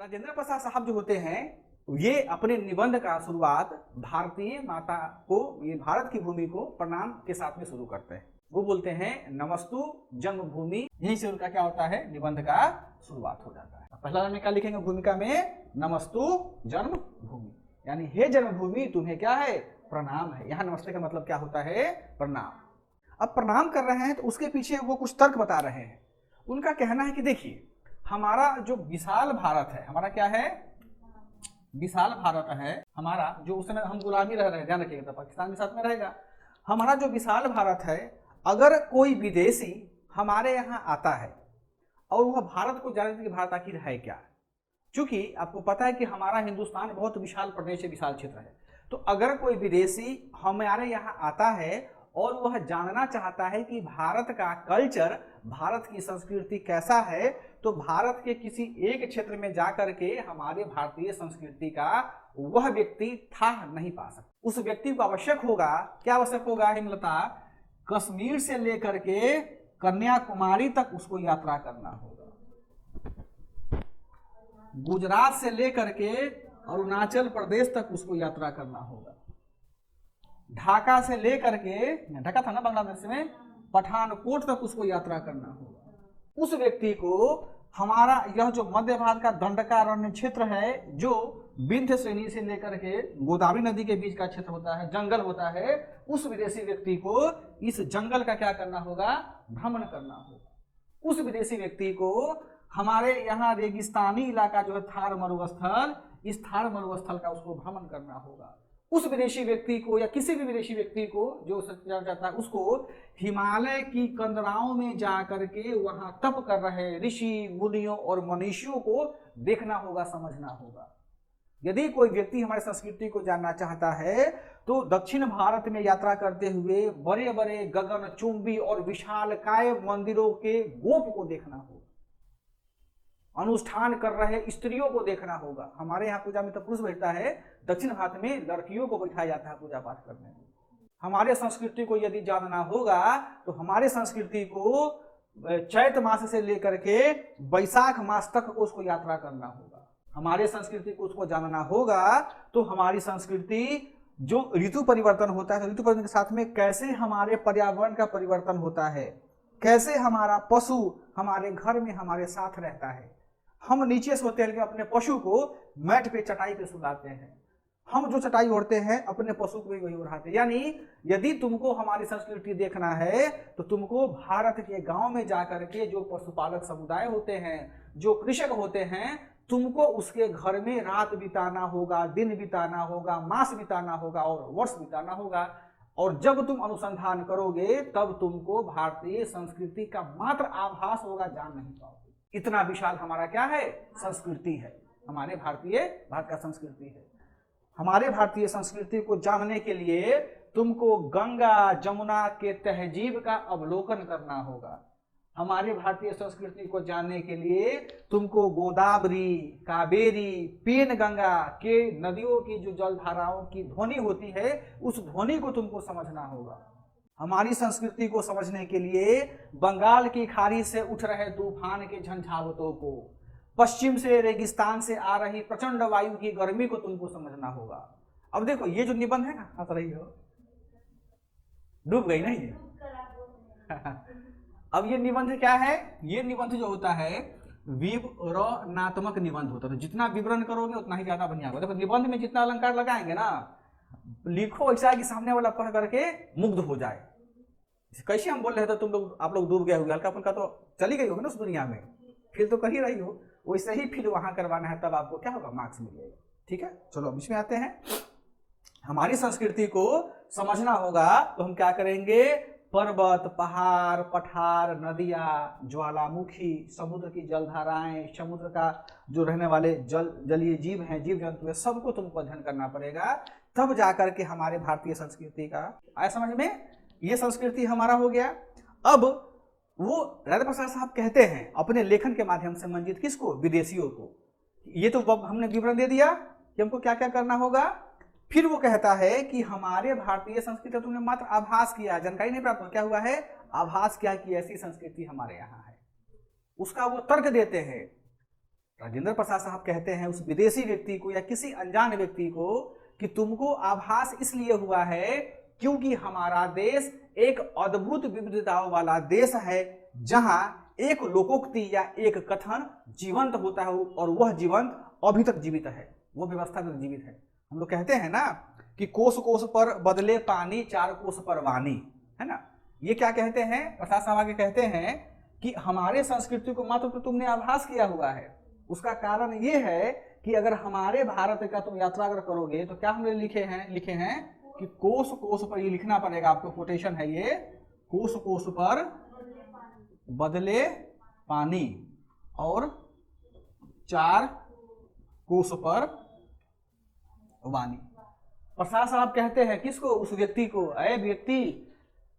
राजेंद्र प्रसाद साहब जो होते हैं ये अपने निबंध का शुरुआत भारतीय माता को, ये भारत की भूमि को प्रणाम के साथ में शुरू करते हैं। वो बोलते हैं नमस्तु जन्मभूमि, यहीं से उनका क्या होता है, निबंध का शुरुआत हो जाता है। पहला लाइन में क्या लिखेंगे भूमिका में, नमस्तु जन्मभूमि, यानी हे जन्मभूमि तुम्हें क्या है, प्रणाम है। यहाँ नमस्ते का मतलब क्या होता है, प्रणाम। अब प्रणाम कर रहे हैं तो उसके पीछे वो कुछ तर्क बता रहे हैं। उनका कहना है कि देखिए हमारा जो विशाल भारत है, हमारा क्या है, विशाल भारत है हमारा, जो उस समय हम गुलामी रह रहे हैं, ध्यान रखिएगा, तो पाकिस्तान के साथ में रहेगा। हमारा जो विशाल भारत है, अगर कोई विदेशी हमारे यहाँ आता है और वह भारत को जानते कि भारत आखिर है क्या, क्योंकि आपको पता है कि हमारा हिंदुस्तान बहुत विशाल प्रदेश है, विशाल क्षेत्र है, तो अगर कोई विदेशी हमारे यहाँ आता है और वह जानना चाहता है कि भारत का कल्चर, भारत की संस्कृति कैसा है, तो भारत के किसी एक क्षेत्र में जाकर के हमारे भारतीय संस्कृति का वह व्यक्ति था नहीं पा सकता। उस व्यक्ति को आवश्यक होगा, क्या आवश्यक होगा हेमलता, कश्मीर से लेकर के कन्याकुमारी तक उसको यात्रा करना होगा, गुजरात से लेकर के अरुणाचल प्रदेश तक उसको यात्रा करना होगा, ढाका से लेकर के, ढाका था ना बांग्लादेश में, पठानकोट तक उसको यात्रा करना होगा। उस व्यक्ति को हमारा यह जो मध्य भारत का दंडकारण्य क्षेत्र है, जो विंध्य श्रेणी से लेकर के गोदावरी नदी के बीच का क्षेत्र होता है, जंगल होता है, उस विदेशी व्यक्ति को इस जंगल का क्या करना होगा, भ्रमण करना होगा। उस विदेशी व्यक्ति को हमारे यहाँ रेगिस्तानी इलाका जो है थार मरुस्थल, इस थार मरुस्थल का उसको भ्रमण करना होगा। उस विदेशी व्यक्ति को या किसी भी विदेशी व्यक्ति को जो जानना चाहता है, उसको हिमालय की कंदराओं में जा करके वहां तप कर रहे ऋषि मुनियों और मनीषियों को देखना होगा, समझना होगा। यदि कोई व्यक्ति हमारी संस्कृति को जानना चाहता है तो दक्षिण भारत में यात्रा करते हुए बड़े बड़े गगनचुंबी और विशालकाय मंदिरों के गोप को देखना होगा, अनुष्ठान कर रहे स्त्रियों को देखना होगा। हमारे यहाँ पूजा में तो पुरुष बैठता है, दक्षिण भारत में लड़कियों को बैठाया जाता है पूजा पाठ करने में। हमारे संस्कृति को यदि जानना होगा तो हमारे संस्कृति को चैत मास से लेकर के बैसाख मास तक को उसको यात्रा करना होगा। हमारे संस्कृति को उसको जानना होगा तो हमारी संस्कृति जो ऋतु परिवर्तन होता है, ऋतु परिवर्तन के साथ में कैसे हमारे पर्यावरण का परिवर्तन होता है, कैसे हमारा पशु हमारे घर में हमारे साथ रहता है। हम नीचे सोते हैं लेकिन अपने पशु को मैट पे, चटाई पे सुलाते हैं। हम जो चटाई ओढ़ते हैं अपने पशु को भी वही ओढ़ाते हैं। यानी यदि तुमको हमारी संस्कृति देखना है तो तुमको भारत के गांव में जाकर के जो पशुपालक समुदाय होते हैं, जो कृषक होते हैं, तुमको उसके घर में रात बिताना होगा, दिन बिताना होगा, मास बिताना होगा और वर्ष बिताना होगा। और जब तुम अनुसंधान करोगे तब तुमको भारतीय संस्कृति का मात्र आभास होगा, जान नहीं पाओगे। इतना विशाल हमारा क्या है, संस्कृति है, हमारे भारत का संस्कृति है। हमारे भारतीय संस्कृति को जानने के लिए तुमको गंगा जमुना के तहजीब का अवलोकन करना होगा। हमारे भारतीय संस्कृति को जानने के लिए तुमको गोदावरी, कावेरी, पेन गंगा के नदियों की जो जलधाराओं की ध्वनि होती है, उस ध्वनि को तुमको समझना होगा। हमारी संस्कृति को समझने के लिए बंगाल की खाड़ी से उठ रहे तूफान के झंझावतों को, पश्चिम से रेगिस्तान से आ रही प्रचंड वायु की गर्मी को तुमको समझना होगा। अब देखो ये जो निबंध है ना, हंस रही हो, डूब गई नहीं अब ये निबंध क्या है, ये निबंध जो होता है विवरणात्मक निबंध होता है। तो जितना विवरण करोगे उतना ही ज्यादा बढ़िया होगा। देखो निबंध में जितना अलंकार लगाएंगे ना, लिखो ऐसा है कि सामने वाला पढ़ करके मुग्ध हो जाए। कैसे हम बोल रहे थे, तुम लोग, आप लोग डूब गए होगे, हल्का फुल्का तो चली गई होगी ना उस दुनिया में, फील तो कर ही रही हो, वैसे ही फील वहां करवाना है, तब आपको क्या होगा, मार्क्स मिलेगा। ठीक है, चलो अब इसमें आते हैं। हमारी संस्कृति को समझना होगा तो हम क्या करेंगे, पर्वत, पहाड़, पठार, नदियां, ज्वालामुखी, समुद्र की जलधाराएं, समुद्र का जो रहने वाले जलीय जीव हैं, जीव जंतु है, सबको तुमको अध्ययन करना पड़ेगा, तब जाकर के हमारे भारतीय संस्कृति का आया समझ में। ये संस्कृति हमारा हो गया। अब वो राजेंद्र प्रसाद साहब कहते हैं अपने लेखन के माध्यम से, मंजित किसको, विदेशियों को। ये तो हमने विवरण दे दिया कि हमको क्या क्या करना होगा। फिर वो कहता है कि हमारे भारतीय संस्कृति तुमने मात्र आभास किया, जानकारी नहीं प्राप्त, क्या हुआ है, आभास किया कि ऐसी संस्कृति हमारे यहाँ है। उसका वो तर्क देते हैं राजेंद्र प्रसाद साहब कहते हैं उस विदेशी व्यक्ति को या किसी अनजान व्यक्ति को कि तुमको आभास इसलिए हुआ है क्योंकि हमारा देश एक अद्भुत विविधताओं वाला देश है, जहां एक लोकोक्ति या एक कथन जीवंत होता है और वह जीवंत अभी तक जीवित है, वो व्यवस्था तक जीवित है। हम लोग कहते हैं ना कि कोस कोस पर बदले पानी, चार कोस पर वाणी, है ना। ये क्या कहते हैं, प्रसाद साहब आगे कहते हैं कि हमारे संस्कृति को मात्र तो तुमने आभास किया हुआ है। उसका कारण ये है कि अगर हमारे भारत का तुम यात्रा अगर करोगे तो क्या हमने लिखे हैं कि कोस कोस पर, ये लिखना पड़ेगा आपको, कोटेशन है ये, कोस कोस पर बदले पानी और चार कोस पर वाणी। प्रसाद साहब कहते हैं किसको, उस व्यक्ति को, अरे व्यक्ति,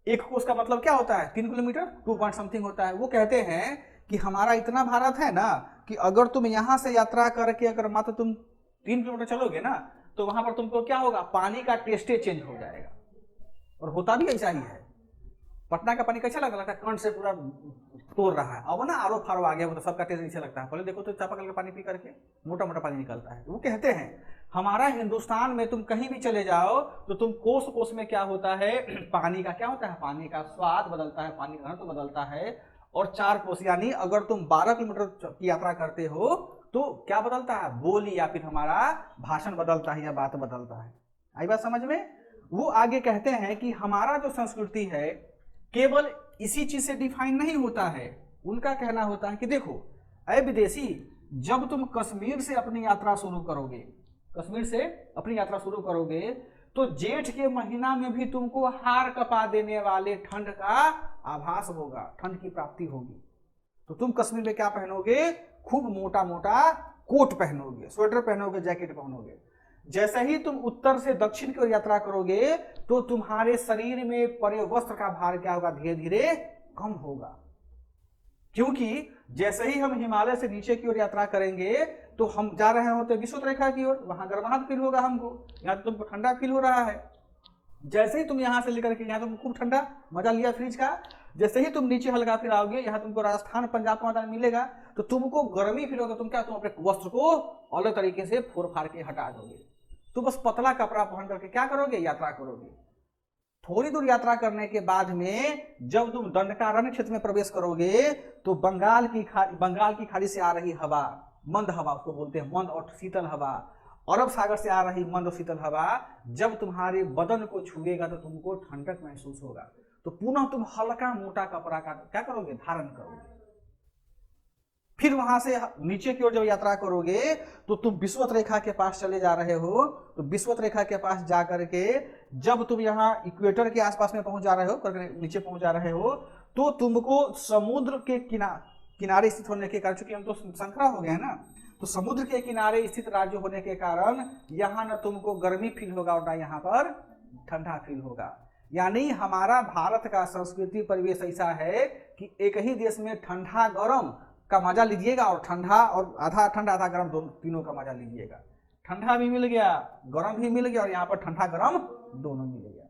एक कोस का मतलब क्या होता है, 3 किलोमीटर, 2 पॉइंट समथिंग होता है। वो कहते हैं कि हमारा इतना भारत है ना कि अगर तुम यहां से यात्रा करके अगर मात्र तुम 3 किलोमीटर चलोगे ना तो वहां पर तुमको क्या होगा, पानी का टेस्टे चेंज हो जाएगा। और होता भी ऐसा ही है। पटना का पानी कैसा लगता है, कंठ से पूरा तोड़ रहा है। अब ना आरो फारो आ गया, तो सबका टेस्ट ऐसा लगता है। पहले देखो तो चापाकल का पानी पी करके मोटा मोटा पानी निकलता है। वो कहते हैं हमारा हिंदुस्तान में तुम कहीं भी चले जाओ तो तुम कोस कोस में क्या होता है, पानी का क्या होता है, पानी का स्वाद बदलता है, पानी का घनत्व बदलता है। और 4 कोस यानी अगर तुम 12 किलोमीटर की यात्रा करते हो तो क्या बदलता है, बोली या फिर हमारा भाषण बदलता है या बात बदलता है। आई बात समझ में। वो आगे कहते हैं कि हमारा जो संस्कृति है केवल इसी चीज से डिफाइन नहीं होता है। उनका कहना होता है कि देखो अय विदेशी, जब तुम कश्मीर से अपनी यात्रा शुरू करोगे, कश्मीर से अपनी यात्रा शुरू करोगे तो जेठ के महीना में भी तुमको हार कपा देने वाले ठंड का आभास होगा, ठंड की प्राप्ति होगी। तो तुम कश्मीर में क्या पहनोगे, खूब मोटा मोटा कोट पहनोगे, स्वेटर पहनोगे, जैकेट पहनोगे। जैसे ही तुम उत्तर से दक्षिण की ओर यात्रा करोगे तो तुम्हारे शरीर में पड़े वस्त्र का भार क्या होगा, धीरे धीरे कम होगा। क्योंकि जैसे ही हम हिमालय से नीचे की ओर यात्रा करेंगे तो हम जा रहे होते विषुवत रेखा की ओर, वहां गर्माहट फील होगा हमको, यहाँ तुमको ठंडा फील हो रहा है। जैसे ही तुम यहाँ से लेकर के यहाँ तुमको खूब ठंडा मजा लिया फ्रिज का, जैसे ही तुम नीचे हल्का फिर आओगे, यहाँ तुमको राजस्थान पंजाब का मजा मिलेगा तो तुमको गर्मी फील होगा। तुम क्या, तुम अपने वस्त्र को अलग तरीके से फोड़ फाड़ के हटा दोगे। तो बस पतला कपड़ा पहन करके क्या करोगे, यात्रा करोगे। थोड़ी दूर यात्रा करने के बाद में जब तुम दंडकारण्य क्षेत्र में प्रवेश करोगे तो बंगाल की खाड़ी से आ रही हवा, मंद हवा उसको बोलते हैं, मंद और शीतल हवा, अरब सागर से आ रही मंद और शीतल हवा जब तुम्हारे बदन को छुएगा तो तुमको ठंडक महसूस होगा। तो पुनः तुम हल्का मोटा कपड़ा का क्या करोगे, धारण करोगे। फिर वहां से नीचे की ओर जब यात्रा करोगे तो तुम विषुवत रेखा के पास चले जा रहे हो। तो विषुवत रेखा के पास जाकर के जब तुम यहाँ इक्वेटर के आसपास में पहुंच जा रहे हो, नीचे पहुंच जा रहे हो, तो तुमको समुद्र के किनारे स्थित होने के कारण, चूंकि हम तो संकरा हो गए ना, तो समुद्र के किनारे स्थित राज्य होने के कारण यहाँ न तुमको गर्मी फील होगा और न यहाँ पर ठंडा फील होगा। यानी हमारा भारत का संस्कृति परिवेश ऐसा है कि एक ही देश में ठंडा गर्म का मजा लीजिएगा और ठंडा और आधा ठंडा आधा गर्म दोनों तीनों का मजा लीजिएगा। ठंडा भी मिल गया, गर्म भी मिल गया और यहाँ पर ठंडा गर्म दोनों मिल गया।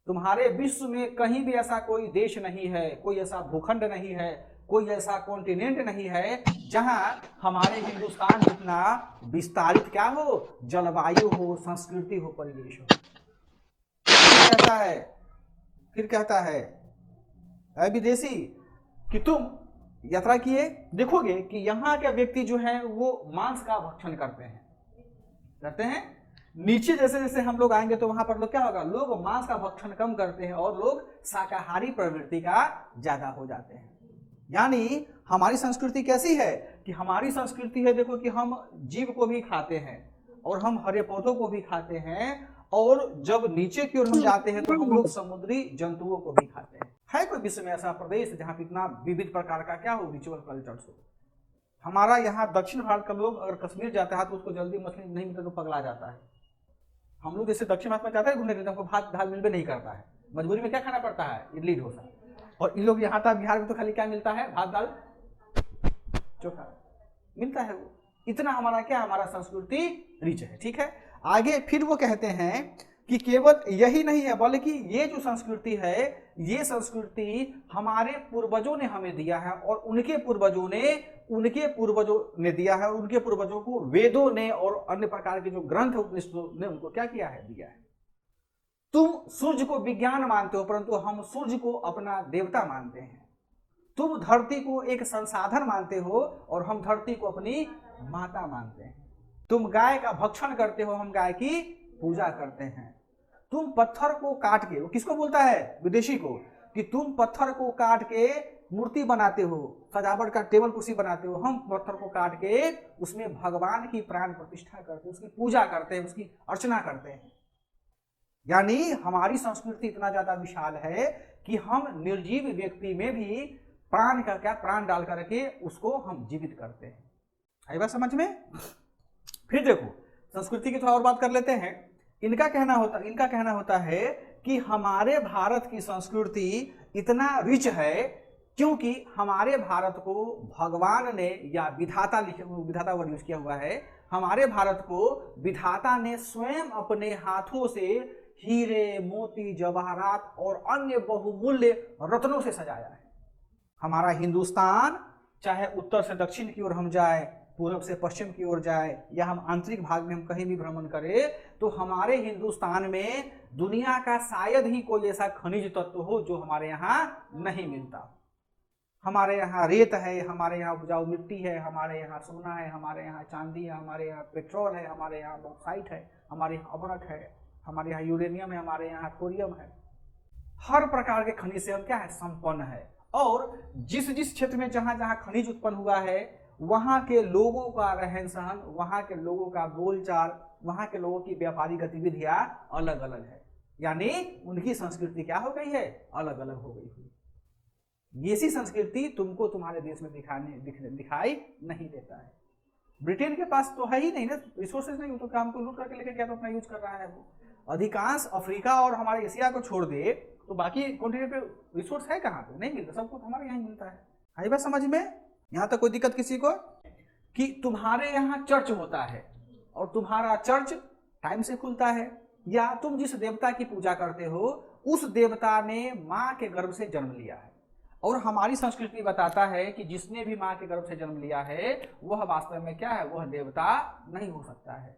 तुम्हारे विश्व में कहीं भी ऐसा कोई देश नहीं है, कोई ऐसा भूखंड नहीं है, कोई ऐसा कॉन्टिनेंट नहीं है जहां हमारे हिंदुस्तान जितना विस्तारित क्या हो, जलवायु हो, संस्कृति हो, परिवेश हो। फिर कहता है ऐ विदेशी कि तुम यात्रा किए, देखोगे कि यहाँ के व्यक्ति जो है वो मांस का भक्षण करते हैं। नीचे जैसे जैसे हम लोग आएंगे तो वहां पर लोग क्या होगा, लोग मांस का भक्षण कम करते हैं और लोग शाकाहारी प्रवृत्ति का ज्यादा हो जाते हैं। यानी हमारी संस्कृति कैसी है कि हमारी संस्कृति है, देखो कि हम जीव को भी खाते हैं और हम हरे पौधों को भी खाते हैं, और जब नीचे की ओर हम जाते हैं तो हम लोग समुद्री जंतुओं को भी खाते हैं। है कोई विश्व में ऐसा प्रदेश जहां पर इतना विविध प्रकार का क्या हो, रिचुअल कल्चर्स हो। हमारा यहाँ दक्षिण भारत का लोग अगर कश्मीर जाता है तो उसको जल्दी मछली नहीं मिलता तो पगला जाता है। हम लोग जैसे दक्षिण भारत में जाते हैं घूमने के लिए, हमको भात दाल मिलबे नहीं करता है, मजबूरी में क्या खाना पड़ता है, इडली डोसा। और इन लोग यहाँ था बिहार में तो खाली क्या मिलता है, भात दाल चोखा मिलता है। वो इतना हमारा क्या, हमारा संस्कृति रिच है। ठीक है, आगे फिर वो कहते हैं कि केवल यही नहीं है, बल्कि ये जो संस्कृति है, ये संस्कृति हमारे पूर्वजों ने हमें दिया है और उनके पूर्वजों ने दिया है, और उनके पूर्वजों को वेदों ने और अन्य प्रकार के जो ग्रंथ उपनिषदों ने उनको क्या किया है, दिया है। तुम सूर्य को विज्ञान मानते हो, परंतु हम सूर्य को अपना देवता मानते हैं। तुम धरती को एक संसाधन मानते हो और हम धरती को अपनी माता मानते हैं। तुम गाय का भक्षण करते हो, हम गाय की पूजा करते हैं। तुम पत्थर को काट के, वो किसको बोलता है, विदेशी को, कि तुम पत्थर को काट के मूर्ति बनाते हो, सजावट का टेबल कुर्सी बनाते हो, हम पत्थर को काट के उसमें भगवान की प्राण प्रतिष्ठा करते हैं, उसकी पूजा करते हैं, उसकी अर्चना करते हैं। यानी हमारी संस्कृति इतना ज्यादा विशाल है कि हम निर्जीव व्यक्ति में भी प्राण का क्या, प्राण डाल करके उसको हम जीवित करते हैं। आई बात समझ में? फिर देखो संस्कृति की थोड़ा और बात कर लेते हैं। इनका कहना होता है कि हमारे भारत की संस्कृति इतना रिच है क्योंकि हमारे भारत को भगवान ने, या विधाता वर्ड यूज किया हुआ है, हमारे भारत को विधाता ने स्वयं अपने हाथों से हीरे, मोती, जवाहरात और अन्य बहुमूल्य रत्नों से सजाया है। हमारा हिंदुस्तान, चाहे उत्तर से दक्षिण की ओर हम जाए, पूर्व से पश्चिम की ओर जाए, या हम आंतरिक भाग में हम कहीं भी भ्रमण करें, तो हमारे हिंदुस्तान में दुनिया का शायद ही कोई ऐसा खनिज तत्व हो जो हमारे यहाँ नहीं मिलता। हमारे यहाँ रेत है, हमारे यहाँ उपजाऊ मिट्टी है, हमारे यहाँ सोना है, हमारे यहाँ चांदी है, हमारे यहाँ पेट्रोल है, हमारे यहाँ बॉक्साइट है, हमारे यहाँ अबरक है, हमारे यहाँ यूरेनियम है, हमारे यहाँ थोरियम है। हर प्रकार के खनिज से हम क्या है, संपन्न है। और जिस जिस क्षेत्र में जहां जहां खनिज उत्पन्न हुआ है, वहां के लोगों का रहन सहन, वहां के लोगों का बोलचाल, वहां के लोगों की व्यापारिक गतिविधियां अलग अलग है। यानी उनकी संस्कृति क्या हो गई है, अलग अलग हो गई है। ऐसी संस्कृति तुमको तुम्हारे देश में दिखाई नहीं देता है। ब्रिटेन के पास तो है ही नहीं ना, रिसोर्सेज नहीं, तो काम को लूट करके लेके क्या तो अपना यूज कर रहा है वो। अधिकांश अफ्रीका और हमारे एशिया को छोड़ दे तो बाकी कॉन्टिनेंट पे रिसोर्स है कहाँ पे, नहीं मिलता, सब कुछ हमारे यहाँ मिलता है। आई बात समझ में? यहाँ तक कोई दिक्कत किसी को? कि तुम्हारे यहाँ चर्च होता है और तुम्हारा चर्च टाइम से खुलता है, या तुम जिस देवता की पूजा करते हो उस देवता ने माँ के गर्भ से जन्म लिया है। और हमारी संस्कृति बताता है कि जिसने भी माँ के गर्भ से जन्म लिया है वह वास्तव में क्या है, वह देवता नहीं हो सकता है।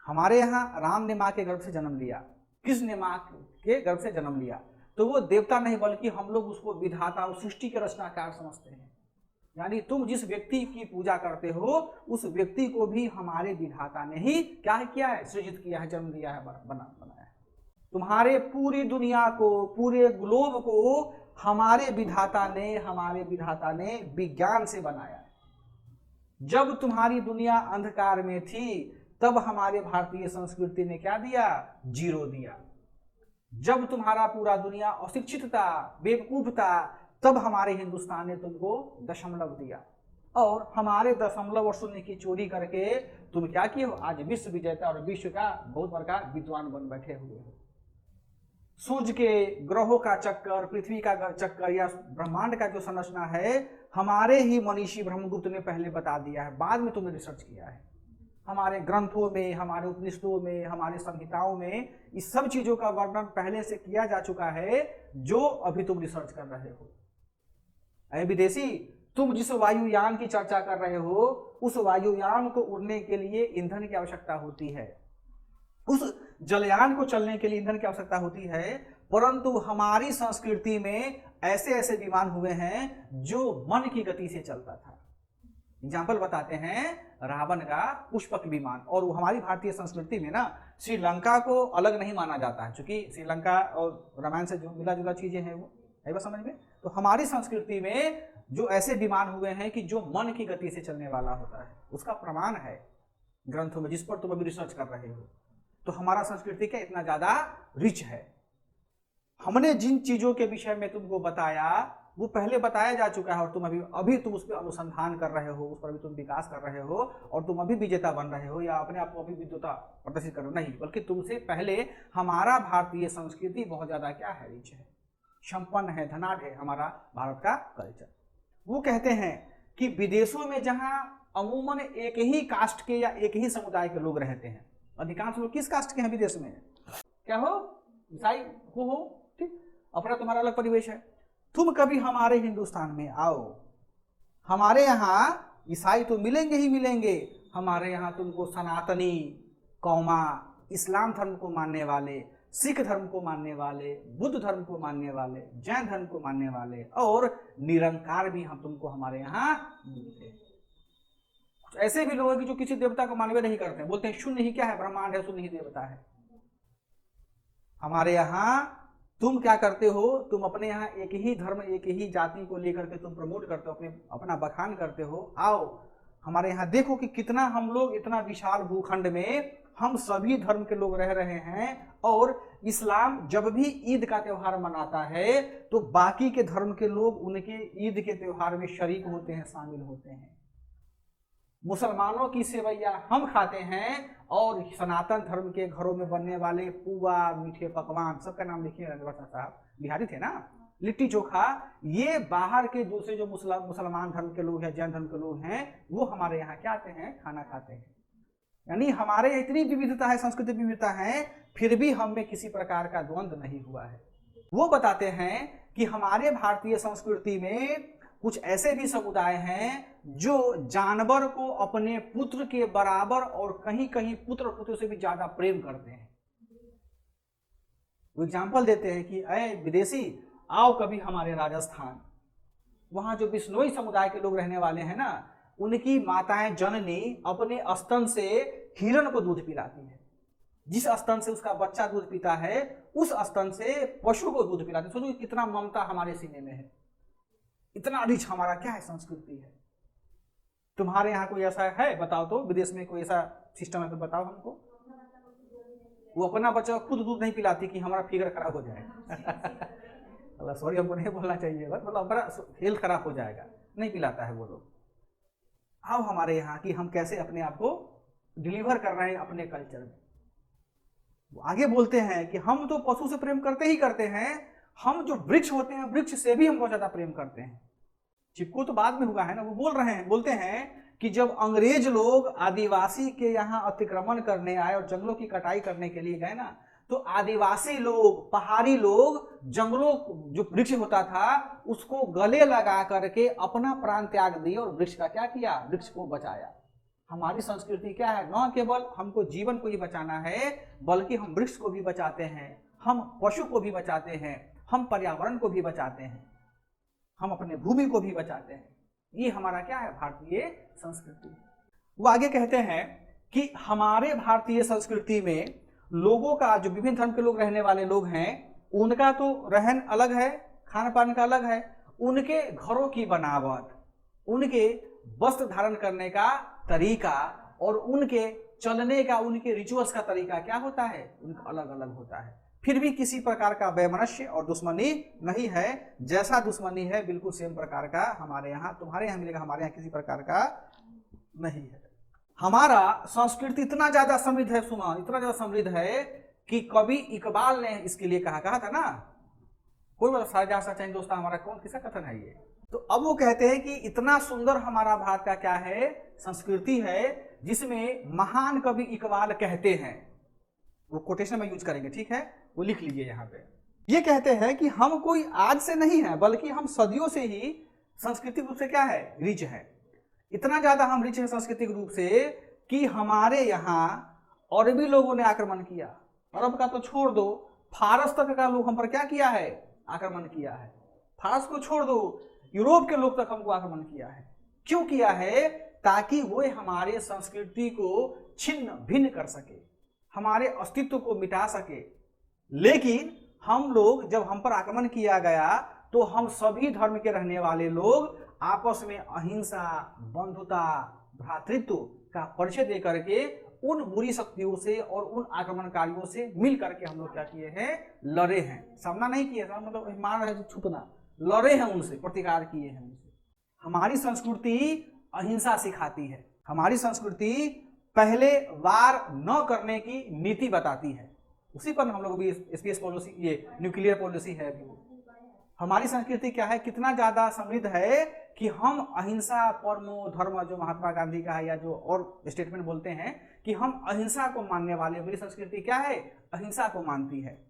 हमारे यहाँ राम ने माँ के गर्भ से जन्म लिया, कृष्ण ने माँ के गर्भ से जन्म लिया, तो वो देवता नहीं बल्कि हम लोग उसको विधाता और सृष्टि के रचनाकार समझते हैं। यानी तुम जिस व्यक्ति की पूजा करते हो उस व्यक्ति को भी हमारे विधाता ने ही क्या किया है, सृजित किया है, जन्म दिया है, बनाया है। तुम्हारे पूरी दुनिया को, पूरे ग्लोब को हमारे विधाता ने विज्ञान से बनाया है। जब तुम्हारी दुनिया अंधकार में थी तब हमारे भारतीय संस्कृति ने क्या दिया, 0 दिया। जब तुम्हारा पूरा दुनिया अशिक्षित था, बेवकूफ था, तब हमारे हिंदुस्तान ने तुमको दशमलव दिया, और हमारे दशमलव और शून्य की चोरी करके तुम क्या किए हो, आज विश्व विजेता और विश्व का बहुत बड़ा विद्वान बन बैठे हुए हो। सूर्य के ग्रहों का चक्कर, पृथ्वी का चक्कर, या ब्रह्मांड का जो संरचना है, हमारे ही मनीषी ब्रह्मगुप्त ने पहले बता दिया है, बाद में तुमने रिसर्च किया है। हमारे ग्रंथों में, हमारे उपनिषदों में, हमारे संहिताओं में इस सब चीजों का वर्णन पहले से किया जा चुका है, जो अभी तुम रिसर्च कर रहे हो। अरे विदेशी, तुम जिस वायुयान की चर्चा कर रहे हो उस वायुयान को उड़ने के लिए ईंधन की आवश्यकता होती है, उस जलयान को चलने के लिए ईंधन की आवश्यकता होती है, परंतु हमारी संस्कृति में ऐसे ऐसे विमान हुए हैं जो मन की गति से चलता था। एग्जाम्पल बताते हैं, रावण का पुष्पक विमान। और हमारी भारतीय संस्कृति में ना श्रीलंका को अलग नहीं माना जाता है, क्योंकि श्रीलंका और रामायण से जो मिला जुला चीजें हैं वो है, बस समझ में। तो हमारी संस्कृति में जो ऐसे विमान हुए हैं कि जो मन की गति से चलने वाला होता है, उसका प्रमाण है ग्रंथों में, जिस पर तुम अभी रिसर्च कर रहे हो। तो हमारा संस्कृति क्या इतना ज्यादा रिच है। हमने जिन चीजों के विषय में तुमको बताया वो पहले बताया जा चुका है, और तुम अभी तुम उस पर अनुसंधान कर रहे हो, उस पर अभी तुम विकास कर रहे हो, और तुम अभी विजेता बन रहे हो, या अपने आप को अभी विद्वता प्रदर्शित कर रहे हो, नहीं, बल्कि तुमसे पहले हमारा भारतीय संस्कृति बहुत ज्यादा क्या है, रिच है, संपन्न है, धनाढ़ है हमारा भारत का कल्चर। वो कहते हैं कि विदेशों में जहां अमूमन एक ही कास्ट के या एक ही समुदाय के लोग रहते हैं, अधिकांश लोग किस कास्ट के हैं विदेश में? क्या हो? ईसाई हो, ठीक, अपना तुम्हारा अलग परिवेश है। तुम कभी हमारे हिंदुस्तान में आओ, हमारे यहाँ ईसाई तो मिलेंगे ही मिलेंगे, हमारे यहाँ तुमको सनातनी कौमा, इस्लाम धर्म को मानने वाले, सिख धर्म को मानने वाले, बुद्ध धर्म को मानने वाले, जैन धर्म को मानने वाले और निरंकार भी हम तुमको हमारे यहाँ मिलते हैं। ऐसे भी लोग हैं कि जो किसी देवता को मानवे नहीं करते, बोलते हैं शून्य ही क्या है, ब्रह्मांड है, शून्य ही देवता है। हमारे यहाँ तुम क्या करते हो, तुम अपने यहाँ एक ही धर्म एक ही जाति को लेकर के तुम प्रमोट करते हो, अपना बखान करते हो। आओ हमारे यहाँ देखो कि कितना हम लोग इतना विशाल भूखंड में हम सभी धर्म के लोग रह रहे हैं, और इस्लाम जब भी ईद का त्यौहार मनाता है तो बाकी के धर्म के लोग उनके ईद के त्यौहार में शरीक होते हैं, शामिल होते हैं। मुसलमानों की सेवैया हम खाते हैं, और सनातन धर्म के घरों में बनने वाले पुआ, मीठे पकवान, सबका नाम लिखिए रंगवर्षा साहब, बिहारी थे ना, लिट्टी चोखा, ये बाहर के दूसरे जो मुसलमान धर्म के लोग हैं, जैन धर्म के लोग हैं, वो हमारे यहाँ क्या आते हैं, खाना खाते हैं। यानी हमारे इतनी विविधता है, संस्कृति विविधता है, फिर भी हम में किसी प्रकार का द्वंद्व नहीं हुआ है। वो बताते हैं कि हमारे भारतीय संस्कृति में कुछ ऐसे भी समुदाय हैं जो जानवर को अपने पुत्र के बराबर और कहीं कहीं पुत्र से भी ज्यादा प्रेम करते हैं। वो एग्जाम्पल देते हैं कि अरे विदेशी आओ कभी हमारे राजस्थान, वहां जो बिश्नोई समुदाय के लोग रहने वाले हैं ना, उनकी माताएं जननी अपने स्तन से हिरण को दूध पिलाती है। जिस स्तन से उसका बच्चा दूध पीता है, उस स्तन से पशु को दूध पिलाती है। सोचो कितना ममता हमारे सीने में है, इतना रिच हमारा क्या है, संस्कृति है। तुम्हारे यहाँ कोई ऐसा है बताओ तो, विदेश में कोई ऐसा सिस्टम है तो बताओ हमको। वो अपना बच्चा खुद दूध नहीं पिलाती कि हमारा फिगर खराब हो जाए सॉरी हमको नहीं बोलना चाहिए, मतलब हमारा हेल्थ खराब हो जाएगा, नहीं पिलाता है वो लोग। आओ हमारे यहाँ कि हम कैसे अपने आप को डिलीवर कर रहे हैं अपने कल्चर में। वो आगे बोलते हैं कि हम तो पशु से प्रेम करते ही करते हैं, हम जो वृक्ष होते हैं वृक्ष से भी हम बहुत ज्यादा प्रेम करते हैं। चिपको तो बाद में हुआ है ना, वो बोलते हैं कि जब अंग्रेज लोग आदिवासी के यहाँ अतिक्रमण करने आए और जंगलों की कटाई करने के लिए गए ना, तो आदिवासी लोग, पहाड़ी लोग जंगलों जो वृक्ष होता था उसको गले लगा करके अपना प्राण त्याग दिए और वृक्ष का क्या किया, वृक्ष को बचाया। हमारी संस्कृति क्या है, न केवल हमको जीवन को ही बचाना है बल्कि हम वृक्ष को भी बचाते हैं, हम पशु को भी बचाते हैं, हम पर्यावरण को भी बचाते हैं, हम अपने भूमि को भी बचाते हैं। ये हमारा क्या है, भारतीय संस्कृति। वो आगे कहते हैं कि हमारे भारतीय संस्कृति में लोगों का, जो विभिन्न धर्म के लोग रहने वाले लोग हैं, उनका तो रहन अलग है, खान पान का अलग है, उनके घरों की बनावट, उनके वस्त्र धारण करने का तरीका और उनके चलने का, उनके रिचुअल्स का तरीका क्या होता है, उनका अलग अलग होता है। फिर भी किसी प्रकार का वैमनस्य और दुश्मनी नहीं है, जैसा दुश्मनी है बिल्कुल सेम प्रकार का हमारे यहाँ, तुम्हारे यहाँ मिलेगा, हमारे यहाँ किसी प्रकार का नहीं है। हमारा संस्कृति इतना ज्यादा समृद्ध है, सुना, इतना ज्यादा समृद्ध है कि कवि इकबाल ने इसके लिए कहा था ना, कोई बोला साजा सचैन दोस्ता हमारा कौन, किसका कथन है ये। तो अब वो कहते हैं कि इतना सुंदर हमारा भारत का क्या है, संस्कृति है, जिसमें महान कवि इकबाल कहते हैं, वो कोटेशन में यूज करेंगे, ठीक है, वो लिख लीजिए यहाँ पे। ये कहते हैं कि हम कोई आज से नहीं है बल्कि हम सदियों से ही सांस्कृतिक रूप से क्या है, रिच है। इतना ज्यादा हम रिच हैं सांस्कृतिक रूप से कि हमारे यहाँ अरबी लोगों ने आक्रमण किया, अरब का तो छोड़ दो, फारस तक का लोग हम पर क्या किया है, आक्रमण किया है। फारस को छोड़ दो, यूरोप के लोग तक हमको आक्रमण किया है। क्यों किया है, ताकि वो हमारे संस्कृति को छिन्न भिन्न कर सके, हमारे अस्तित्व को मिटा सके। लेकिन हम लोग, जब हम पर आक्रमण किया गया तो हम सभी धर्म के रहने वाले लोग आपस में अहिंसा, बंधुता, भ्रातृत्व का परिचय दे करके उन बुरी शक्तियों से और उन आक्रमणकारियों से मिल करके हम लोग क्या किए हैं, लड़े हैं। सामना नहीं किए, मतलब मार रहे छुपना, लड़े हैं उनसे, प्रतिकार किए हैं उनसे। हमारी संस्कृति अहिंसा सिखाती है, हमारी संस्कृति पहले वार न करने की नीति बताती है। उसी पर हम लोग भी स्पेस पॉलिसी, ये न्यूक्लियर पॉलिसी है अभी। हमारी संस्कृति क्या है, कितना ज्यादा समृद्ध है कि हम अहिंसा परमो धर्म, जो महात्मा गांधी का है या जो और स्टेटमेंट बोलते हैं कि हम अहिंसा को मानने वाले, मेरी संस्कृति क्या है, अहिंसा को मानती है,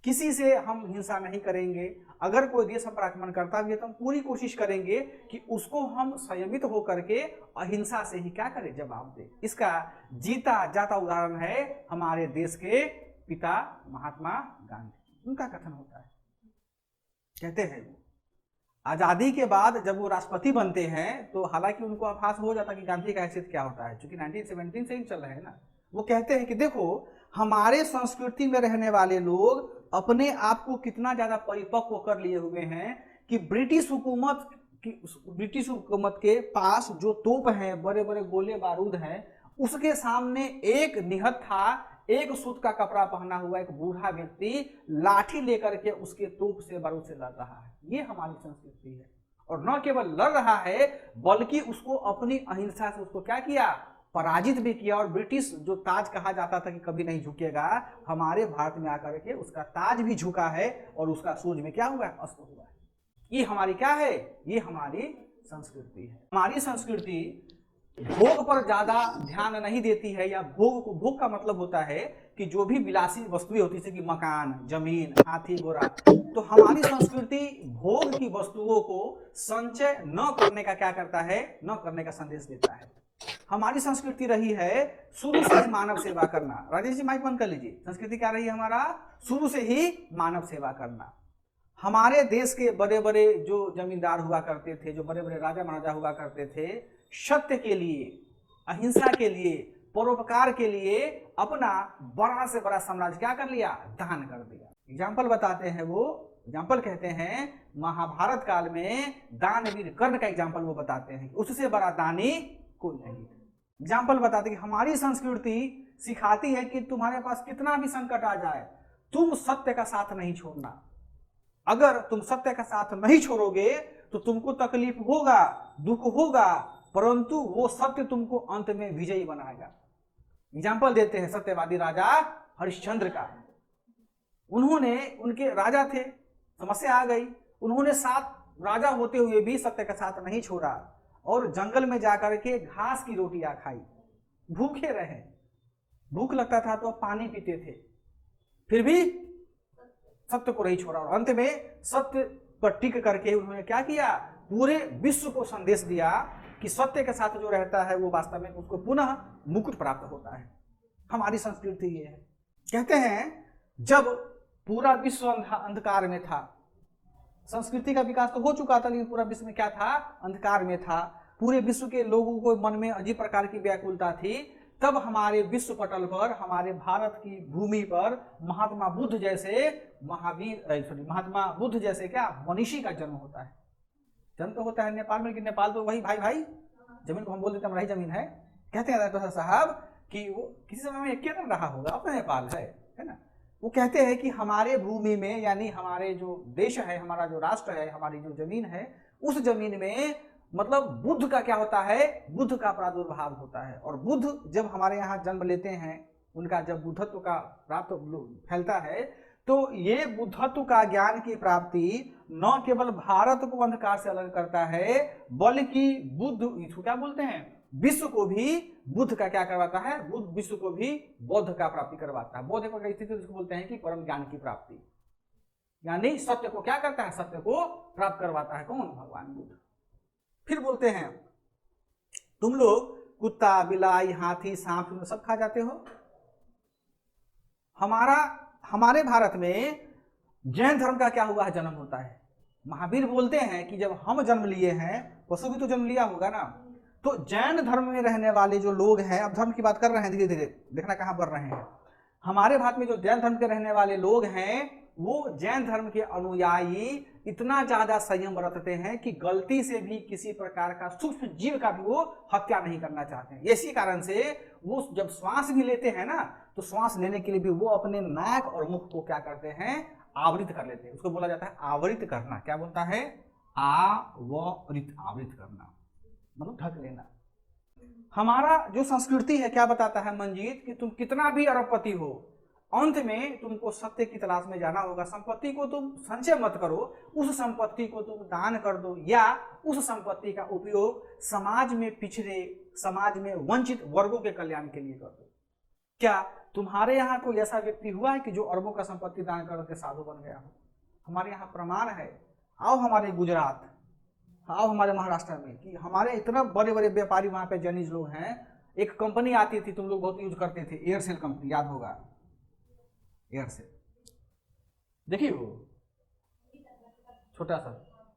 किसी से हम हिंसा नहीं करेंगे। अगर कोई देश हम पर आक्रमण करता भी है तो हम पूरी कोशिश करेंगे कि उसको हम संयमित होकर के अहिंसा से ही क्या करें, जवाब दें। इसका जीता जाता उदाहरण है हमारे देश के पिता महात्मा गांधी। उनका कथन होता है, कहते हैं आजादी के बाद जब वो राष्ट्रपति बनते हैं तो हालांकि उनको आभास हो जाता कि गांधी का हैसियत क्या होता है, क्योंकि 1917 से ही चल रहे हैं ना। वो कहते हैं कि देखो हमारे संस्कृति में रहने वाले लोग अपने आप को कितना ज्यादा परिपक्व कर लिए हुए हैं कि ब्रिटिश हुकूमत के पास जो तोप है, बड़े बड़े गोले बारूद हैं, उसके सामने एक निहत्था, एक सूत का कपड़ा पहना हुआ एक बूढ़ा व्यक्ति लाठी लेकर के उसके तोप से बारूद से लड़ रहा है। ये हमारी संस्कृति है। और न केवल लड़ रहा है बल्कि उसको अपनी अहिंसा से उसको क्या किया, पराजित भी किया। और ब्रिटिश जो ताज कहा जाता था कि कभी नहीं झुकेगा, हमारे भारत में आकर के उसका ताज भी झुका है और उसका सूर्य में क्या हुआ है, अस्त हुआ है। ये हमारी क्या है, ये हमारी संस्कृति है। हमारी संस्कृति भोग पर ज्यादा ध्यान नहीं देती है, या भोग का मतलब होता है कि जो भी विलासी वस्तुएं होती है जैसे कि मकान, जमीन, हाथी घोड़ा, तो हमारी संस्कृति भोग की वस्तुओं को संचय न करने का क्या करता है, न करने का संदेश देता है। हमारी संस्कृति रही है शुरू से ही मानव सेवा करना। राजेश जी माइक बंद कर लीजिए। संस्कृति क्या रही है हमारा, शुरू से ही मानव सेवा करना। हमारे देश के बड़े बड़े जो जमींदार हुआ करते थे, जो बड़े बड़े राजा महाराजा हुआ करते थे, सत्य के लिए, अहिंसा के लिए, परोपकार के लिए अपना बड़ा से बड़ा साम्राज्य क्या कर लिया, दान कर दिया। एग्जाम्पल बताते हैं वो, एग्जाम्पल कहते हैं महाभारत काल में दानवीर कर्ण का एग्जाम्पल वो बताते हैं, उससे बड़ा दानी कोई नहीं। एग्जाम्पल बताते हैं कि हमारी संस्कृति सिखाती है कि तुम्हारे पास कितना भी संकट आ जाए, तुम सत्य का साथ नहीं छोड़ना। अगर तुम सत्य का साथ नहीं छोड़ोगे तो तुमको तकलीफ होगा, दुख होगा, परंतु वो सत्य तुमको अंत में विजयी बनाएगा। एग्जाम्पल देते हैं सत्यवादी राजा हरिश्चंद्र का। उन्होंने, उनके राजा थे, समस्या आ गई, उन्होंने 7 राजा होते हुए भी सत्य का साथ नहीं छोड़ा और जंगल में जाकर के घास की रोटियां खाई, भूखे रहे, भूख लगता था तो पानी पीते थे, फिर भी सत्य को नहीं छोड़ा। और अंत में सत्य पर टिक करके उन्होंने क्या किया, पूरे विश्व को संदेश दिया कि सत्य के साथ जो रहता है वो वास्तव में उसको पुनः मुकुट प्राप्त होता है। हमारी संस्कृति ये है। कहते हैं जब पूरा विश्व अंधकार में था, संस्कृति का विकास तो हो चुका था लेकिन पूरा विश्व में क्या था, अंधकार में था, पूरे विश्व के लोगों को मन में अजीब प्रकार की व्याकुलता थी, तब हमारे विश्व पटल पर, हमारे भारत की भूमि पर महात्मा बुद्ध जैसे क्या मनीषी का जन्म होता है। जन्म तो होता है नेपाल में, लेकिन नेपाल तो वही भाई जमीन को हम बोल देते हैं हमारी जमीन है। कहते हैं तो साहब कि वो किसी समय में क्या रहा होगा, अपना नेपाल है ना। वो कहते हैं कि हमारे भूमि में, यानी हमारे जो देश है, हमारा जो राष्ट्र है, हमारी जो जमीन है, उस जमीन में मतलब बुद्ध का क्या होता है, बुद्ध का प्रादुर्भाव होता है। और बुद्ध जब हमारे यहाँ जन्म लेते हैं, उनका जब बुद्धत्व का प्राप्त फैलता है, तो ये बुद्धत्व का ज्ञान की प्राप्ति न केवल भारत को अंधकार से अलग करता है, बल्कि बुद्ध इसको क्या बोलते हैं, विश्व को भी बुद्ध का क्या करवाता है, बुद्ध विश्व को भी बौद्ध का प्राप्ति करवाता है। बौद्ध की स्थिति जिसको बोलते हैं कि परम ज्ञान की प्राप्ति, यानी सत्य को क्या करता है, सत्य को प्राप्त करवाता है। कौन, भगवान बुद्ध। फिर बोलते हैं तुम लोग कुत्ता, बिलाई, हाथी, सांप सब खा जाते हो। हमारे भारत में जैन धर्म का क्या हुआ है, जन्म होता है। महावीर बोलते हैं कि जब हम जन्म लिए हैं, पशु भी तो जन्म लिया होगा ना, तो जैन धर्म में रहने वाले जो लोग हैं, अब धर्म की बात कर रहे हैं, धीरे धीरे देखना कहां बढ़ रहे हैं। हमारे भारत में जो जैन धर्म के रहने वाले लोग हैं, वो जैन धर्म के अनुयायी इतना ज्यादा संयम बरतते हैं कि गलती से भी किसी प्रकार का सूक्ष्म जीव का भी वो हत्या नहीं करना चाहते हैं। इसी कारण से वो जब श्वास भी लेते हैं ना, तो श्वास लेने के लिए भी वो अपने नाक और मुख को क्या करते हैं, आवृत कर लेते हैं। उसको बोला जाता है आवृत करना। क्या बोलता है, आवृत, आवृत करना मतलब ढक लेना। हमारा जो संस्कृति है क्या बताता है मंजीत, कि तुम कितना भी अरबपति हो, अंत में तुमको सत्य की तलाश में जाना होगा। संपत्ति को तुम संचय मत करो, उस संपत्ति को तुम दान कर दो, या उस संपत्ति का उपयोग समाज में पिछड़े, समाज में वंचित वर्गों के कल्याण के लिए कर दो। क्या तुम्हारे यहाँ कोई ऐसा व्यक्ति हुआ है कि जो अरबों का संपत्ति दान करके साधु बन गया हो? हमारे यहाँ प्रमाण है। आओ हमारे गुजरात, आओ हमारे महाराष्ट्र में, कि हमारे इतना बड़े बड़े व्यापारी वहाँ पे जैनिज लोग हैं। एक कंपनी आती थी, तुम लोग बहुत यूज करते थे, एयरसेल कंपनी, याद होगा एयरसेल, देखिए वो छोटा सा,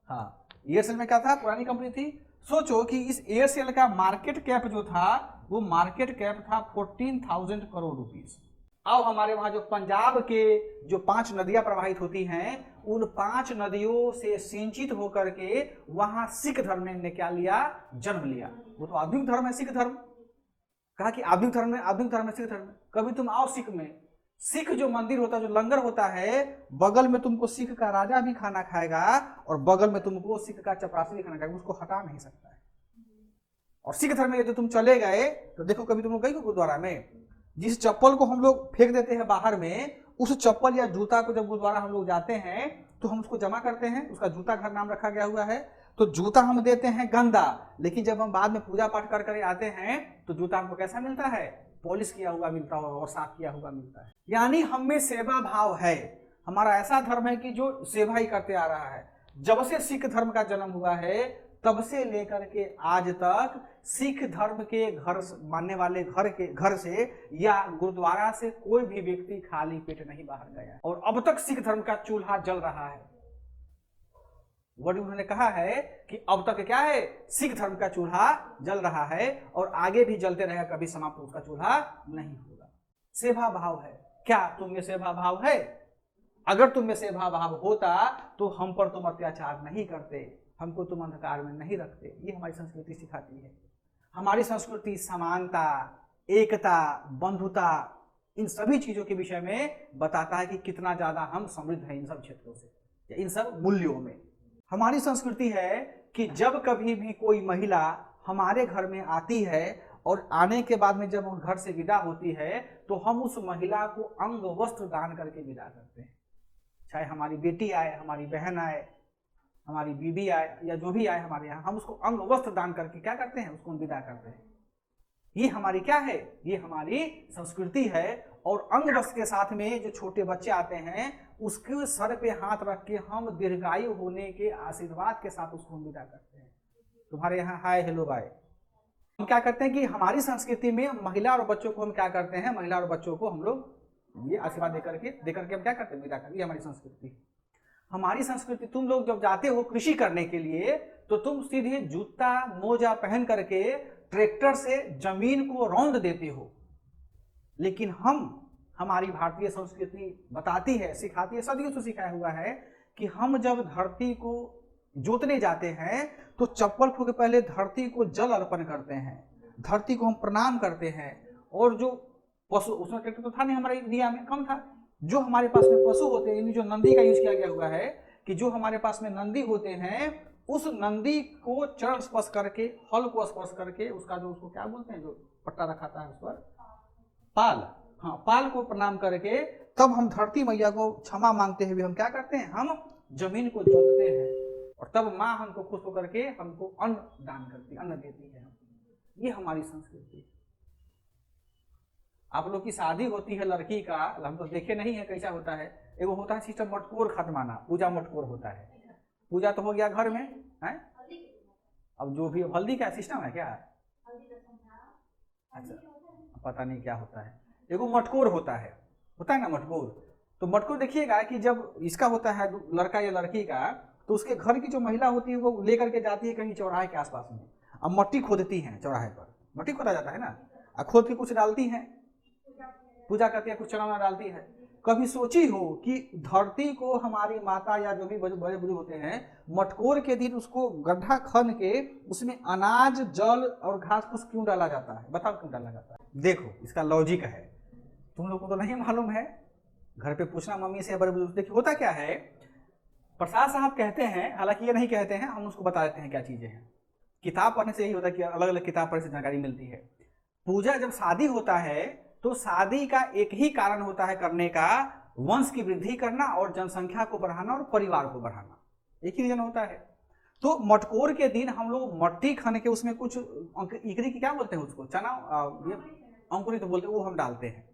हाँ एयरसेल में क्या था, पुरानी कंपनी थी। सोचो कि इस एयरसेल का मार्केट कैप जो था वो मार्केट कैप था 14,000 करोड़ रुपीस। अब हमारे वहां जो पंजाब के जो 5 नदियां प्रवाहित होती हैं, उन 5 नदियों से सिंचित होकर के वहां सिख धर्म ने क्या लिया, जन्म लिया। वो तो आधुनिक धर्म है सिख धर्म, कहा कि आधुनिक धर्म है, आधुनिक धर्म है सिख धर्म। कभी तुम आओ सिख में, सिख जो मंदिर होता है, जो लंगर होता है, बगल में तुमको सिख का राजा भी खाना खाएगा और बगल में तुमको सिख का चपरासी भी खाना खाएगा, उसको हटा नहीं सकता है। और सिख धर्म में यदि तुम चले गए तो देखो, कभी तुम लोग गए गुरुद्वारा में, जिस चप्पल को हम लोग फेंक देते हैं बाहर में, उस चप्पल या जूता को जब गुरुद्वारा हम लोग जाते हैं तो हम उसको जमा करते हैं, उसका जूता घर नाम रखा गया हुआ है, तो जूता हम देते हैं गंदा, लेकिन जब हम बाद में पूजा पाठ कर कर आते हैं तो जूता हमको कैसा मिलता है, पॉलिश किया हुआ मिलता है और साफ किया हुआ मिलता है। यानी हम में सेवा भाव है। हमारा ऐसा धर्म है कि जो सेवा ही करते आ रहा है। जब से सिख धर्म का जन्म हुआ है तब से लेकर के आज तक सिख धर्म के घर मानने वाले घर से या गुरुद्वारा से कोई भी व्यक्ति खाली पेट नहीं बाहर गया, और अब तक सिख धर्म का चूल्हा जल रहा है। वर्ड उन्होंने कहा है कि अब तक क्या है, सिख धर्म का चूल्हा जल रहा है और आगे भी जलते रहेगा, कभी समाप्त उसका चूल्हा नहीं होगा। सेवा भाव है। क्या तुम में सेवा भाव है? अगर तुम में सेवा भाव होता तो हम पर तुम अत्याचार नहीं करते, हमको तुम अंधकार में नहीं रखते। ये हमारी संस्कृति सिखाती है। हमारी संस्कृति समानता, एकता, बंधुता, इन सभी चीजों के विषय में बताता है कि कितना ज्यादा हम समृद्ध हैं इन सब क्षेत्रों से, इन सब मूल्यों में। हमारी संस्कृति है कि जब कभी भी कोई महिला हमारे घर में आती है और आने के बाद में जब वो घर से विदा होती है तो हम उस महिला को अंग वस्त्र दान करके विदा करते हैं। चाहे हमारी बेटी आए, हमारी बहन आए, हमारी बीबी आए, या जो भी आए हमारे यहाँ, हम उसको अंग वस्त्र दान करके क्या करते हैं, उसको विदा करते हैं। ये हमारी क्या है, ये हमारी संस्कृति है। और अंग वस्त्र के साथ में जो छोटे बच्चे आते हैं उसके सर पे हाथ रख के हम दीर्घायु होने के आशीर्वाद के साथ उसको विदा करते हैं। तुम्हारे यहाँ हाय हेलो बाय। हम क्या करते हैं कि हमारी संस्कृति में महिला और बच्चों को हम क्या करते हैं, महिला और बच्चों को हम लोग ये आशीर्वाद देकर के हम क्या करते हैं, विदा करते हैं। ये हमारी संस्कृति। हमारी संस्कृति, तुम लोग जब जाते हो कृषि करने के लिए तो तुम सीधे जूता मोजा पहन करके ट्रैक्टर से जमीन को रौंद देते हो। लेकिन हमारी भारतीय संस्कृति बताती है, सिखाती है, सदियों से सिखाया हुआ है कि हम जब धरती को जोतने जाते हैं तो चप्पल खो के पहले धरती को जल अर्पण करते हैं, धरती को हम प्रणाम करते हैं। और जो पशु, उसमें ट्रैक्टर तो था नहीं हमारे इंडिया में, कम था, जो हमारे पास में पशु होते हैं, जो नंदी का यूज किया गया हुआ है कि जो हमारे पास में नंदी होते हैं, उस नंदी को चरण स्पर्श करके, हल को स्पर्श करके, उसका जो उसको क्या बोलते हैं, जो पट्टा रखा था उस पर, पाल, हाँ पाल को प्रणाम करके तब हम धरती मैया को क्षमा मांगते हुए हम क्या करते हैं, हम जमीन को जोतते हैं। और तब माँ हमको खुश होकर के हमको अन्न दान करती, अन्न देती है। ये हमारी संस्कृति। आप लोग की शादी होती है लड़की का, हम तो देखे नहीं है कैसा होता है। एगो होता है सिस्टम मटकोर खत्माना, पूजा मटकोर होता है। पूजा तो हो गया घर में है, अब जो भी हल्दी का सिस्टम है क्या, अच्छा पता नहीं क्या होता है। एगो मटकोर होता है ना मटकोर। तो मटकोर देखिएगा कि जब इसका होता है लड़का या लड़की का, तो उसके घर की जो महिला होती है वो लेकर के जाती है कहीं चौराहे के आसपास में, अब मट्टी खोदती है, चौराहे पर मट्टी खोदा जाता है ना, और खोद के कुछ डालती हैं, पूजा करती है, कुछ चढ़ाना डालती है। कभी सोची हो कि धरती को हमारी माता या जो भी बड़े बुजुर्ग होते हैं, मटकोर के दिन उसको गड्ढा खन के उसमें अनाज, जल और घास फूस क्यों डाला जाता है? बताओ क्यों डाला जाता है? देखो इसका लॉजिक है, तुम लोग को तो नहीं मालूम है, घर पे पूछना मम्मी से, बड़े बुजुर्ग। देखिए होता क्या है, प्रसाद साहब कहते हैं, हालांकि ये नहीं कहते हैं, हम उसको बता देते हैं क्या चीजें हैं। किताब पढ़ने से यही होता है कि अलग अलग किताब पढ़ने से जानकारी मिलती है। पूजा जब शादी होता है तो शादी का एक ही कारण होता है करने का, वंश की वृद्धि करना और जनसंख्या को बढ़ाना और परिवार को बढ़ाना, एक ही रीजन होता है। तो मटकोर के दिन हम लोग मट्टी खाने के उसमें कुछ इकरी की क्या बोलते हैं उसको, चना, अंकुरित बोलते हैं, वो हम डालते हैं।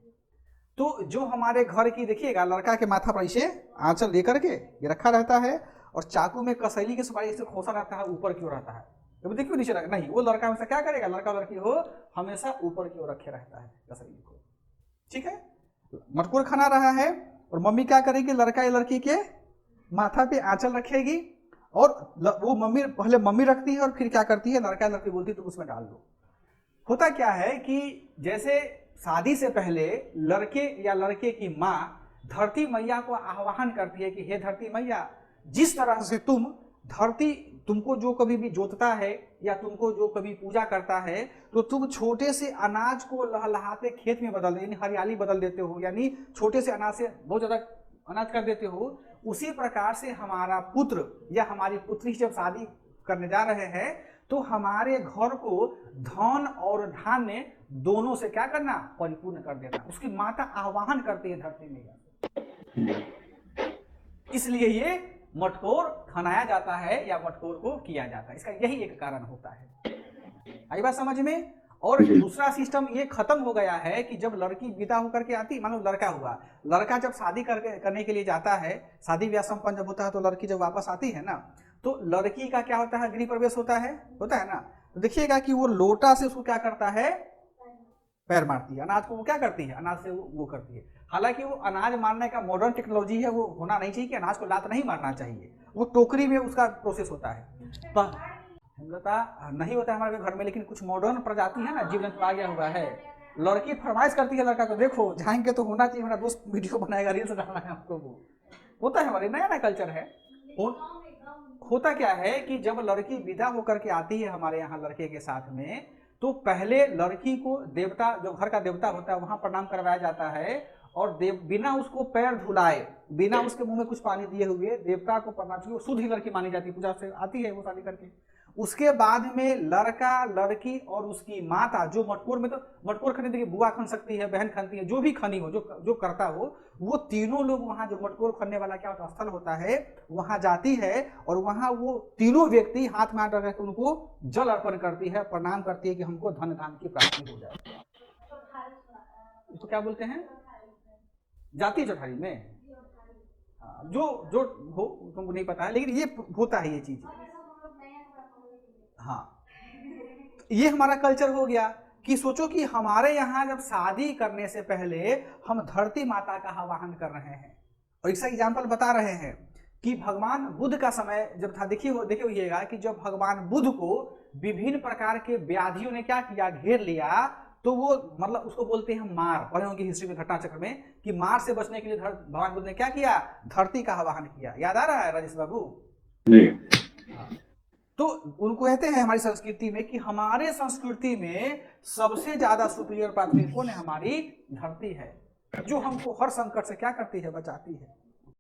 तो जो हमारे घर की देखिएगा लड़का के माथा पर ऐसे आंचल लेकर के ये रखा रहता है और चाकू में कसैली के सुपारी से खोसा रहता है, ऊपर की ओर रहता है। तो देखियो नीचे रख नहीं, वो लड़का हमेशा क्या करेगा, लड़का लड़की हो हमेशा ऊपर की ओर रखे रहता है कसैली को, ठीक है। मटकोर खाना रहा है और मम्मी क्या करेगी, लड़का या लड़की के माथा पे आंचल रखेगी और वो मम्मी पहले मम्मी रखती है और फिर क्या करती है, लड़का लड़की बोलती है तो उसमें डाल दो। होता क्या है कि जैसे शादी से पहले लड़के या लड़के की माँ धरती मैया को आह्वान करती है कि हे धरती मैया, जिस तरह से तुम धरती, तुमको जो कभी भी जोतता है या तुमको जो कभी पूजा करता है तो तुम छोटे से अनाज को लहलहाते खेत में बदल, यानी हरियाली बदल देते हो, यानी छोटे से अनाज से बहुत ज्यादा अनाज कर देते हो। उसी प्रकार से हमारा पुत्र या हमारी पुत्री जब शादी करने जा रहे हैं तो हमारे घर को धन और धान्य दोनों से क्या करना, परिपूर्ण कर देना। उसकी माता आह्वान करती है धरती मैया, इसलिए ये मटकोर खनाया जाता है या मटकोर को किया जाता है, इसका यही एक कारण होता है। आई बात समझ में। और दूसरा सिस्टम ये खत्म हो गया है कि जब लड़की विदा होकर के आती, मान लो लड़का हुआ, लड़का जब शादी करने के लिए जाता है, शादी ब्याह संपन्न जब होता है तो लड़की जब वापस आती है ना, तो लड़की का क्या होता है, गृह प्रवेश होता है ना। तो देखिएगा कि वो लोटा से उसको क्या करता है, पैर मारती है, अनाज को वो क्या करती है, अनाज से वो करती है। हालांकि वो अनाज मारने का मॉडर्न टेक्नोलॉजी है, वो होना नहीं चाहिए कि अनाज को लात नहीं मारना चाहिए, वो टोकरी में उसका प्रोसेस होता है। नहीं होता है हमारे घर में, लेकिन कुछ मॉडर्न प्रजाति है ना, जीव जंतु आ गया हुआ है। लड़की फरमाइश करती है लड़का को, देखो जाएंगे तो होना चाहिए, मेरा दोस्त वीडियो बनाएगा, रील्स डालना है हमको, वो होता है हमारे नया कल्चर है। होता क्या है कि जब लड़की विदा होकर के आती है हमारे यहाँ लड़के के साथ में, तो पहले लड़की को देवता, जो घर का देवता होता है वहां प्रणाम करवाया जाता है और बिना उसको पैर धुलाए, बिना उसके मुंह में कुछ पानी दिए हुए देवता को प्रणाम किया, शुद्ध ही लड़की मानी जाती है, पूजा से आती है वो शादी करके। उसके बाद में लड़का लड़की और उसकी माता, जो मटकोर में, तो मटकोर खनी देखिए बुआ खन सकती है, बहन खनती है, जो भी खनी हो, जो करता हो, वो तीनों लोग वहां जो मटकोर खनने वाला क्या होता स्थल होता है वहां जाती है और वहां वो तीनों व्यक्ति हाथ में हाथ रख के उनको जल अर्पण करती है, प्रणाम करती है कि हमको धन धान की प्राप्ति हो जाए। इसको क्या बोलते हैं, जाती चौठारी में, जो हो तुमको नहीं पता है, लेकिन ये होता है ये चीज। हाँ, ये हमारा कल्चर हो गया कि सोचो कि हमारे यहाँ जब शादी करने से पहले हम धरती माता का आह्वान कर रहे हैं। और इसका एग्जाम्पल बता रहे हैं कि भगवान बुद्ध का समय जब था, देखिएगा कि जब भगवान बुद्ध को विभिन्न प्रकार के व्याधियों ने क्या किया, घेर लिया, तो वो मतलब उसको बोलते हैं मार, पढ़े होंगे हिस्ट्री में घटना चक्र में, कि मार से बचने के लिए भगवान बुद्ध ने क्या किया, धरती का आह्वान किया। याद आ रहा है राजेश बाबू जी? तो उनको कहते हैं हमारी संस्कृति में कि हमारे संस्कृति में सबसे ज्यादा सुपीरियर प्राथमिक कौन है, हमारी धरती है, जो हमको हर संकट से क्या करती है, बचाती है।